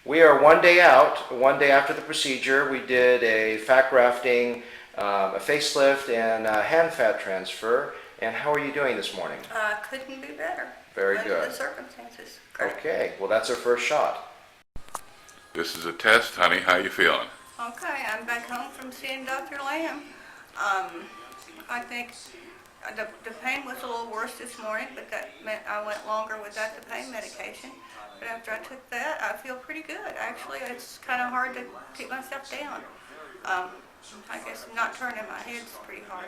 We are one day out, one day after the procedure. We did a fat grafting, a facelift, and a hand fat transfer. And how are you doing this morning? Couldn't be better. Very Under good. the circumstances. Great. Okay, well that's our first shot. This is a test, honey. How you feeling? Okay, I'm back home from seeing Dr. Lamb. I think the pain was a little worse this morning, but that meant I went longer without the pain medication. But after I took that, I feel pretty good. Actually, it's kind of hard to keep myself down. I guess not turning my head's pretty hard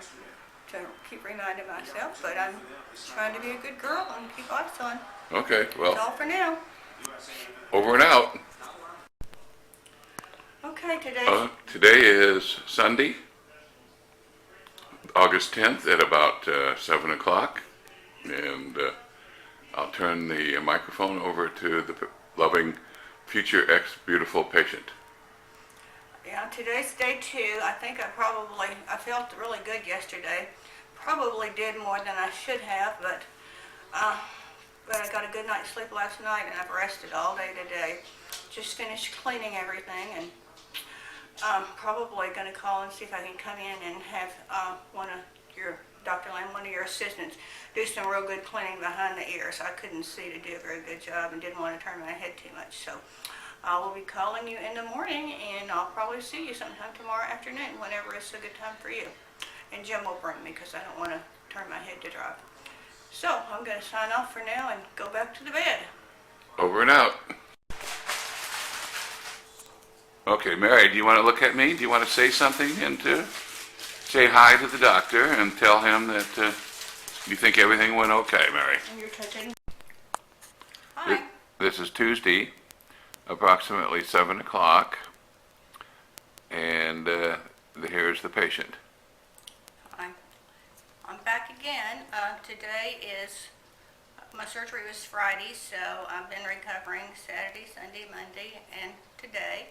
to keep reminding myself, but I'm trying to be a good girl and keep lights on. Okay, That's well, all for now. over and out. Okay, Today is Sunday, August 10th at about 7 o'clock. And I'll turn the microphone over to the loving future ex-beautiful patient. Yeah, today's day 2. I think I felt really good yesterday. Probably did more than I should have, but I got a good night's sleep last night and I've rested all day today. Just finished cleaning everything, and I'm probably going to call and see if I can come in and have Dr. Lamb, one of your assistants, do some real good cleaning behind the ears. I couldn't see to do a very good job and didn't want to turn my head too much. So I will be calling you in the morning, and I'll probably see you sometime tomorrow afternoon whenever it's a good time for you. And Jim will bring me because I don't want to turn my head to drive. So I'm going to sign off for now and go back to the bed. Over and out. Okay, Mary, do you want to look at me? Do you want to say something and to say hi to the doctor and tell him that you think everything went okay, Mary? And you're touching. Hi. This is Tuesday, approximately 7 o'clock, and here's the patient. Hi. I'm back again. Today is, my surgery was Friday, so I've been recovering Saturday, Sunday, Monday, and today.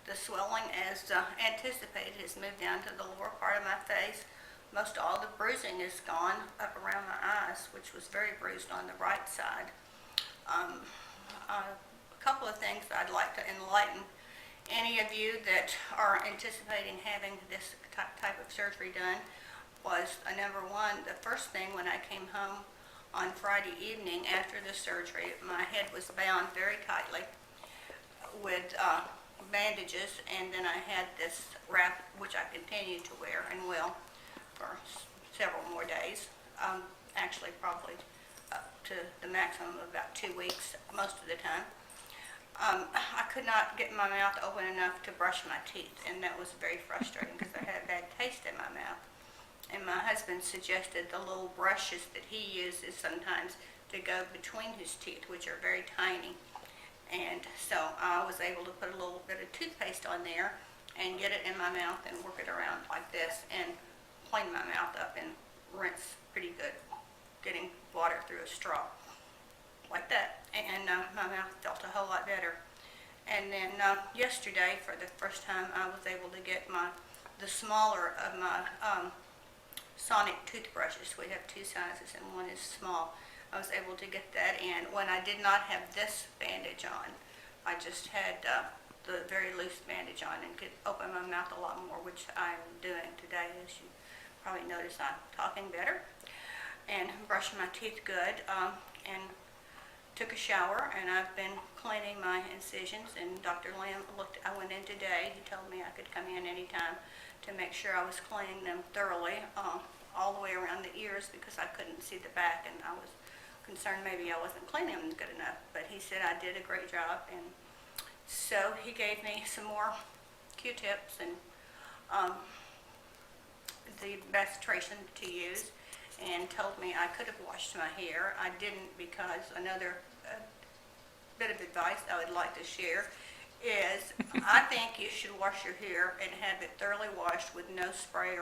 The swelling, as anticipated, has moved down to the lower part of my face. Most all the bruising is gone up around my eyes, which was very bruised on the right side. A couple of things I'd like to enlighten any of you that are anticipating having this type of surgery done was, number one, the first thing when I came home on Friday evening after the surgery, my head was bound very tightly with bandages, and then I had this wrap, which I continue to wear and will for several more days, actually probably up to the maximum of about 2 weeks most of the time. I could not get my mouth open enough to brush my teeth, and that was very frustrating because I had a bad taste in my mouth. And my husband suggested the little brushes that he uses sometimes to go between his teeth, which are very tiny. And so I was able to put a little bit of toothpaste on there and get it in my mouth and work it around like this and clean my mouth up and rinse pretty good, getting water through a straw like that. And my mouth felt a whole lot better. And then yesterday, for the first time, I was able to get the smaller of my sonic toothbrushes. We have 2 sizes and one is small. I was able to get that in when I did not have this bandage on. I just had the very loose bandage on and could open my mouth a lot more, which I'm doing today. As you probably notice, I'm talking better and brushing my teeth good, and took a shower, and I've been cleaning my incisions. And Dr. Lamb I went in today. He told me I could come in anytime to make sure I was cleaning them thoroughly, all the way around the ears, because I couldn't see the back, and I was concerned maybe I wasn't cleaning them good enough, but he said I did a great job. And so he gave me some more Q-tips and the bastration to use, and told me I could have washed my hair. I didn't, because another bit of advice I would like to share is I think you should wash your hair and have it thoroughly washed with no spray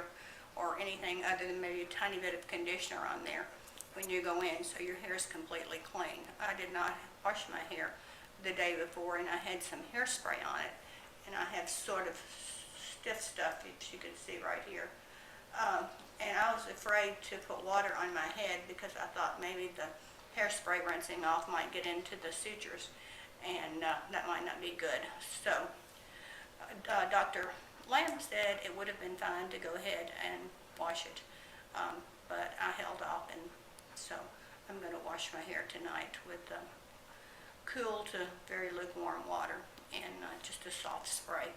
or anything other than maybe a tiny bit of conditioner on there when you go in, so your hair is completely clean. I did not wash my hair the day before, and I had some hairspray on it, and I have sort of stiff stuff, as you can see right here. And I was afraid to put water on my head because I thought maybe the hairspray rinsing off might get into the sutures. and that might not be good. So Dr. Lamb said it would have been fine to go ahead and wash it, but I held off, and so I'm going to wash my hair tonight with cool to very lukewarm water and just a soft spray,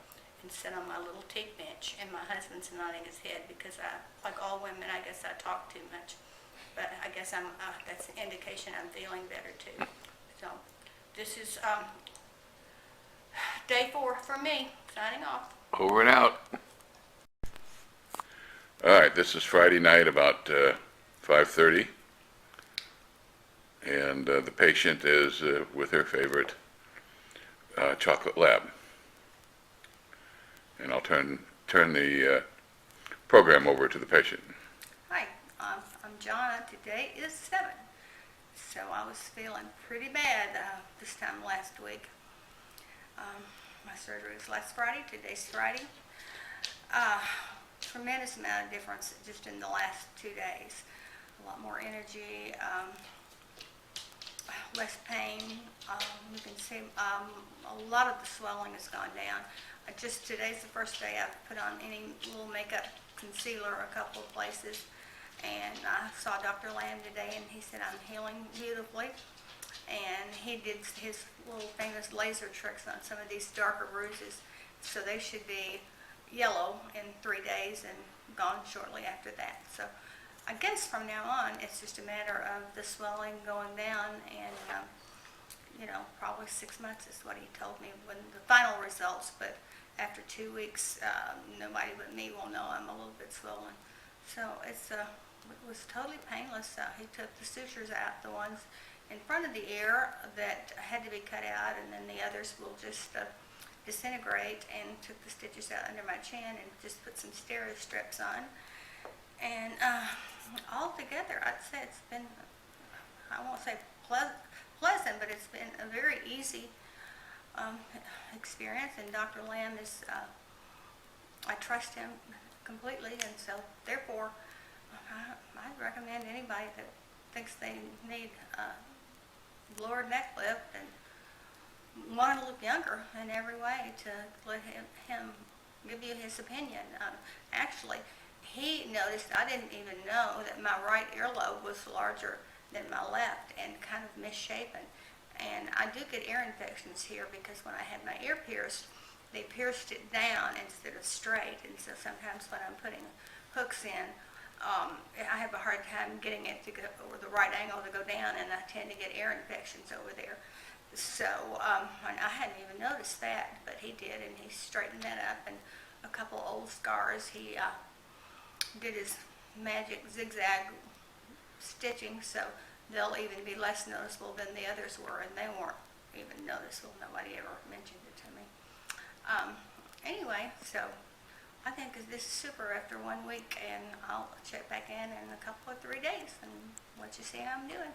and sit on my little teak bench. And my husband's nodding his head because like all women, I guess I talk too much, but I guess that's an indication I'm feeling better too. So this is day 4 for me, signing off. Over and out. All right, this is Friday night about 5:30, and the patient is with her favorite chocolate lab. And I'll turn the program over to the patient. Hi, I'm Jonna. Today is 7. So I was feeling pretty bad this time last week. My surgery was last Friday. Today's Friday. Tremendous amount of difference just in the last 2 days. A lot more energy, less pain. You can see a lot of the swelling has gone down. Today's the first day I've put on any little makeup, concealer a couple of places, and I saw Dr. Lamb today, and he said I'm healing beautifully, and he did his little famous laser tricks on some of these darker bruises, so they should be yellow in 3 days and gone shortly after that. So I guess from now on it's just a matter of the swelling going down, and probably 6 months is what he told me when the final results, but after 2 weeks, nobody but me will know I'm a little bit swollen. So it was totally painless. He took the sutures out, the ones in front of the ear that had to be cut out, and then the others will just disintegrate, and took the stitches out under my chin and just put some stereo strips on. And altogether, I'd say it's been, I won't say pleasant, but it's been a very easy experience, and Dr. Lamb is, I trust him completely, and so therefore I'd recommend anybody that thinks they need a lower neck lift and want to look younger in every way to let him give you his opinion. Actually, he noticed I didn't even know that my right earlobe was larger than my left and kind of misshapen. And I do get ear infections here because when I had my ear pierced, they pierced it down instead of straight. And so sometimes when I'm putting hooks in, I have a hard time getting it to go over the right angle to go down, and I tend to get ear infections over there. So I hadn't even noticed that, but he did, and he straightened that up. And a couple old scars, he did his magic zigzag stitching, so they'll even be less noticeable than the others were, and they weren't even noticeable. Nobody ever mentioned it to me. Anyway, so I think this is super after 1 week, and I'll check back in a couple of 3 days and let you see how I'm doing.